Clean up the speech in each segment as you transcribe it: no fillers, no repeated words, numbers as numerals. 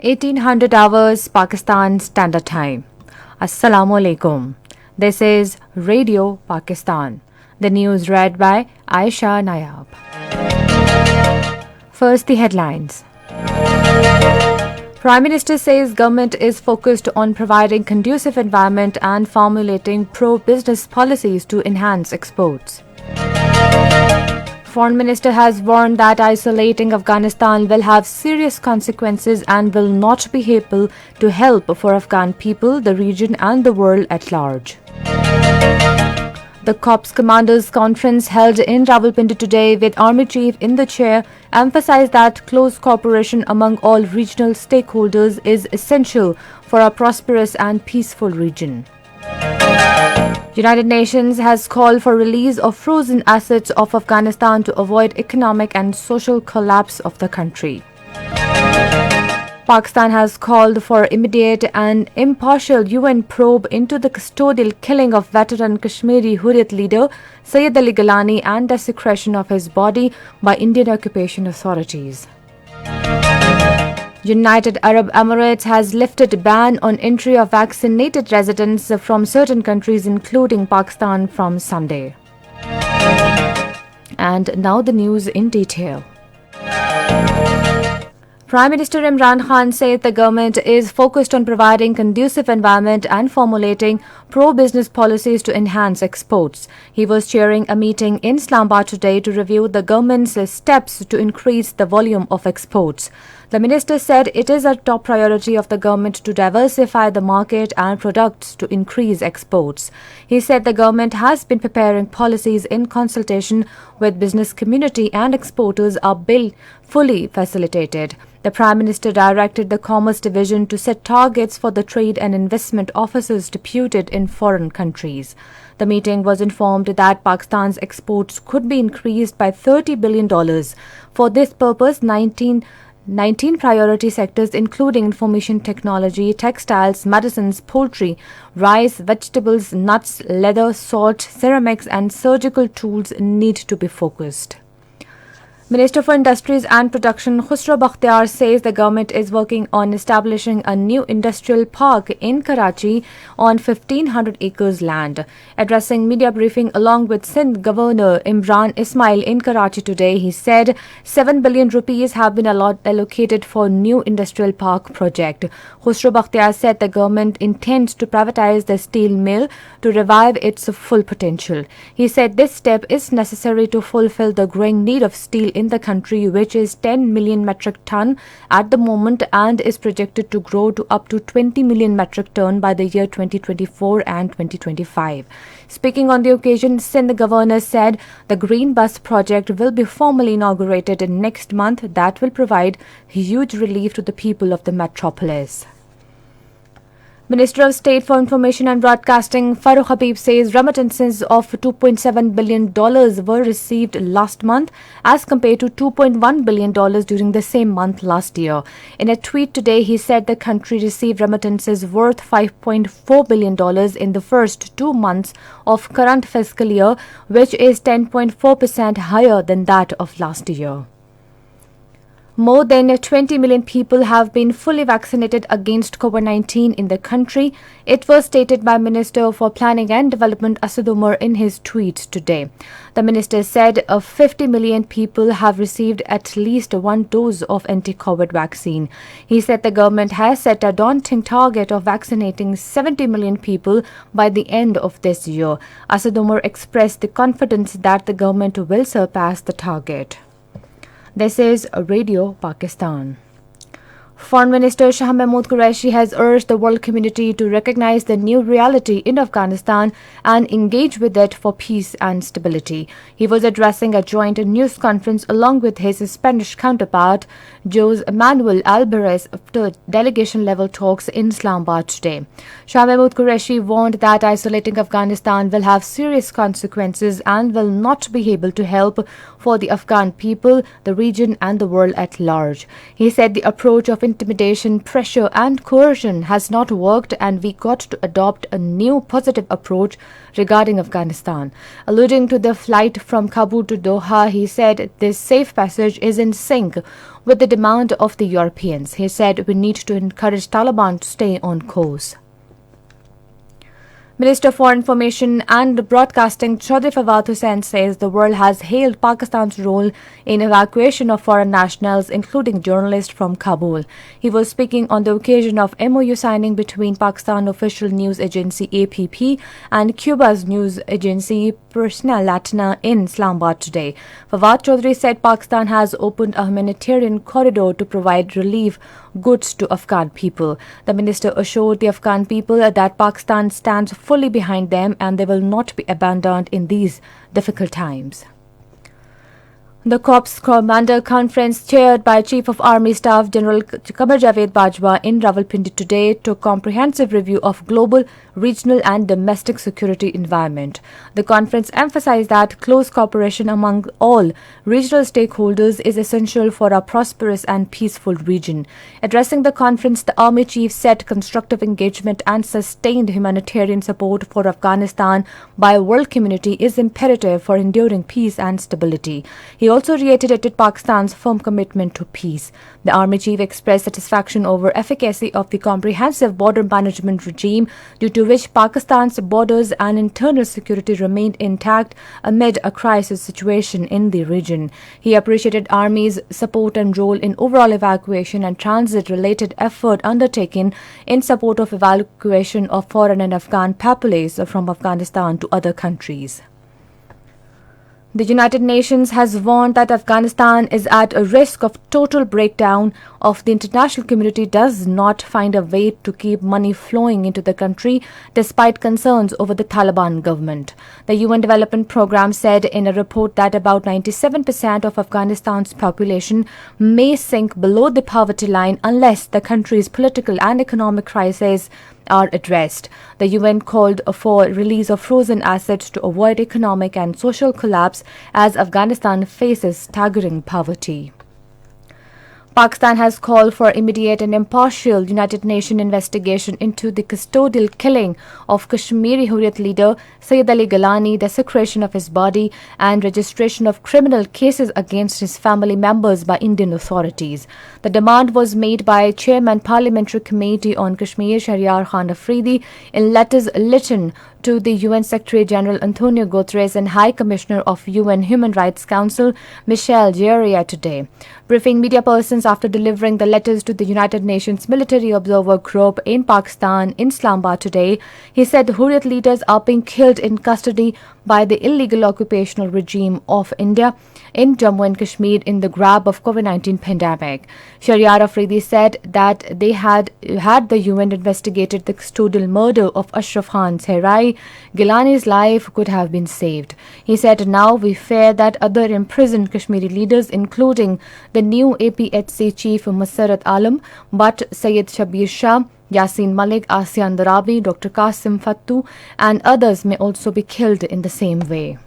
1800 hours Pakistan Standard Time. Assalamu alaikum. This is Radio Pakistan. The news read by Aisha Nayab. First, the headlines. Prime Minister says government is focused on providing conducive environment and formulating pro-business policies to enhance exports. Foreign Minister has warned that isolating Afghanistan will have serious consequences and will not be able to help for Afghan people, the region and the world at large. The Corps Commanders Conference held in Rawalpindi today with Army Chief in the chair emphasized that close cooperation among all regional stakeholders is essential for a prosperous and peaceful region. United Nations has called for release of frozen assets of Afghanistan to avoid economic and social collapse of the country. Pakistan has called for immediate and impartial UN probe into the custodial killing of veteran Kashmiri Hurriyat leader Sayyid Ali Gilani and desecration of his body by Indian occupation authorities. United Arab Emirates has lifted ban on entry of vaccinated residents from certain countries including Pakistan from Sunday. And now the news in detail. Prime Minister Imran Khan said the government is focused on providing conducive environment and formulating pro-business policies to enhance exports. He was chairing a meeting in Islamabad today to review the government's steps to increase the volume of exports. The minister said it is a top priority of the government to diversify the market and products to increase exports. He said the government has been preparing policies in consultation with business community and exporters are being fully facilitated. The Prime Minister directed the Commerce Division to set targets for the trade and investment officers deputed in foreign countries. The meeting was informed that Pakistan's exports could be increased by $30 billion. For this purpose, 19 priority sectors including information technology, textiles, medicines, poultry, rice, vegetables, nuts, leather, salt, ceramics and surgical tools need to be focused. Minister for Industries and Production Khusro Bakhtiar says the government is working on establishing a new industrial park in Karachi on 1,500 acres land. Addressing media briefing along with Sindh Governor Imran Ismail in Karachi today, he said 7 billion rupees have been allocated for new industrial park project. Khusro Bakhtiar said the government intends to privatize the steel mill to revive its full potential. He said this step is necessary to fulfill the growing need of steel in the country, which is 10 million metric ton at the moment and is projected to grow to up to 20 million metric ton by the year 2024 and 2025. Speaking on the occasion, Sindh Governor said the Green Bus project will be formally inaugurated next month that will provide huge relief to the people of the metropolis. Minister of State for Information and Broadcasting Farooq Habib says remittances of $2.7 billion were received last month as compared to $2.1 billion during the same month last year. In a tweet today, he said the country received remittances worth $5.4 billion in the first 2 months of current fiscal year, which is 10.4% higher than that of last year. More than 20 million people have been fully vaccinated against COVID-19 in the country. It was stated by Minister for Planning and Development Asad Umar in his tweet today. The minister said 50 million people have received at least one dose of anti-COVID vaccine. He said the government has set a daunting target of vaccinating 70 million people by the end of this year. Asad Umar expressed the confidence that the government will surpass the target. This is Radio Pakistan. Foreign Minister Shah Mahmood Qureshi has urged the world community to recognize the new reality in Afghanistan and engage with it for peace and stability. He was addressing a joint news conference along with his Spanish counterpart, Jose Manuel Alvarez, after delegation-level talks in Islamabad today. Shah Mahmood Qureshi warned that isolating Afghanistan will have serious consequences and will not be able to help for the Afghan people, the region and the world at large. He said the approach of intimidation, pressure and coercion has not worked and we got to adopt a new positive approach regarding Afghanistan. Alluding to the flight from Kabul to Doha, he said this safe passage is in sync with the demand of the Europeans. He said we need to encourage Taliban to stay on course. Minister for Information and Broadcasting Chaudhry Fawad Hussain says the world has hailed Pakistan's role in evacuation of foreign nationals, including journalists from Kabul. He was speaking on the occasion of MOU signing between Pakistan official news agency APP and Cuba's news agency Persona Latina in Islamabad today. Fawad Chaudhry said Pakistan has opened a humanitarian corridor to provide relief goods to Afghan people. The minister assured the Afghan people that Pakistan stands fully behind them and they will not be abandoned in these difficult times. The Corps Commander Conference, chaired by Chief of Army Staff General Qamar Javed Bajwa in Rawalpindi today, took comprehensive review of global, regional and domestic security environment. The conference emphasized that close cooperation among all regional stakeholders is essential for a prosperous and peaceful region. Addressing the conference, the Army Chief said constructive engagement and sustained humanitarian support for Afghanistan by a world community is imperative for enduring peace and stability. He also reiterated Pakistan's firm commitment to peace. The Army Chief expressed satisfaction over efficacy of the comprehensive border management regime, due to which Pakistan's borders and internal security remained intact amid a crisis situation in the region. He appreciated Army's support and role in overall evacuation and transit-related effort undertaken in support of evacuation of foreign and Afghan populace from Afghanistan to other countries. The United Nations has warned that Afghanistan is at a risk of total breakdown if the international community does not find a way to keep money flowing into the country despite concerns over the Taliban government. The UN Development Programme said in a report that about 97% of Afghanistan's population may sink below the poverty line unless the country's political and economic crises are addressed. The UN called for release of frozen assets to avoid economic and social collapse as Afghanistan faces staggering poverty. Pakistan has called for immediate and impartial United Nations investigation into the custodial killing of Kashmiri Hurriyat leader Sayyid Ali Gilani, desecration of his body and registration of criminal cases against his family members by Indian authorities. The demand was made by Chairman Parliamentary Committee on Kashmir Shahryar Khan Afridi in letters written to the UN Secretary General Antonio Guterres and High Commissioner of UN Human Rights Council Michelle Jeria today. Briefing media persons after delivering the letters to the United Nations Military Observer Group in Pakistan in Islamabad today, he said Hurriyat leaders are being killed in custody by the illegal occupational regime of India in Jammu and Kashmir in the grab of COVID-19 pandemic. Shahryar Afridi said that they had the UN investigated the custodial murder of Ashraf Khan Tehrai, Gilani's life could have been saved. He said now we fear that other imprisoned Kashmiri leaders, including the new APHC chief Masarrat Alam, Butt Sayyid Shabir Shah, Yasin Malik, Asian Darabi, Dr. Qasim Fattu and others may also be killed in the same way.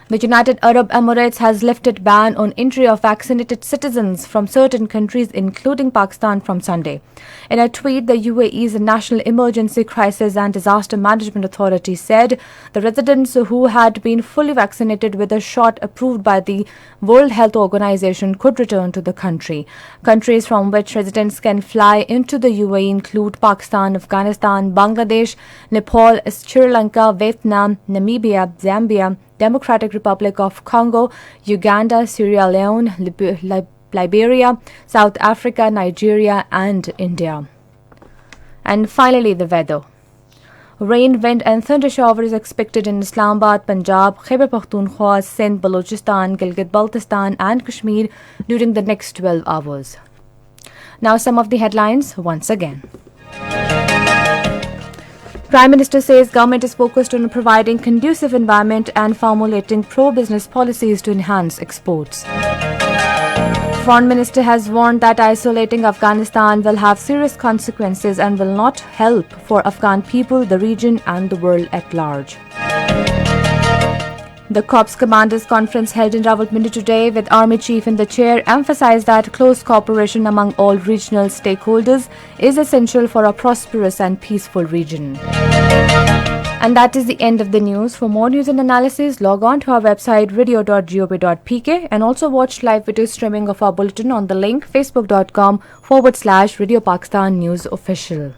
The United Arab Emirates has lifted ban on entry of vaccinated citizens from certain countries, including Pakistan, from Sunday. In a tweet, the UAE's National Emergency Crisis and Disaster Management Authority said the residents who had been fully vaccinated with a shot approved by the World Health Organization could return to the country. Countries from which residents can fly into the UAE include Pakistan, Afghanistan, Bangladesh, Nepal, Sri Lanka, Vietnam, Namibia, Zambia, Democratic Republic of Congo, Uganda, Sierra Leone, Liberia, South Africa, Nigeria and India. And finally, the weather. Rain, wind and thunder showers expected in Islamabad, Punjab, Khyber Pakhtunkhwa, Sindh, Balochistan, Gilgit-Baltistan and Kashmir during the next 12 hours. Now some of the headlines once again. Prime Minister says government is focused on providing conducive environment and formulating pro-business policies to enhance exports. Foreign Minister has warned that isolating Afghanistan will have serious consequences and will not help for Afghan people, the region and the world at large. The Corps Commanders Conference held in Rawalpindi today with Army Chief in the chair emphasized that close cooperation among all regional stakeholders is essential for a prosperous and peaceful region. And that is the end of the news. For more news and analysis, log on to our website radio.gov.pk and also watch live video streaming of our bulletin on the link facebook.com/Radio Pakistan News Official.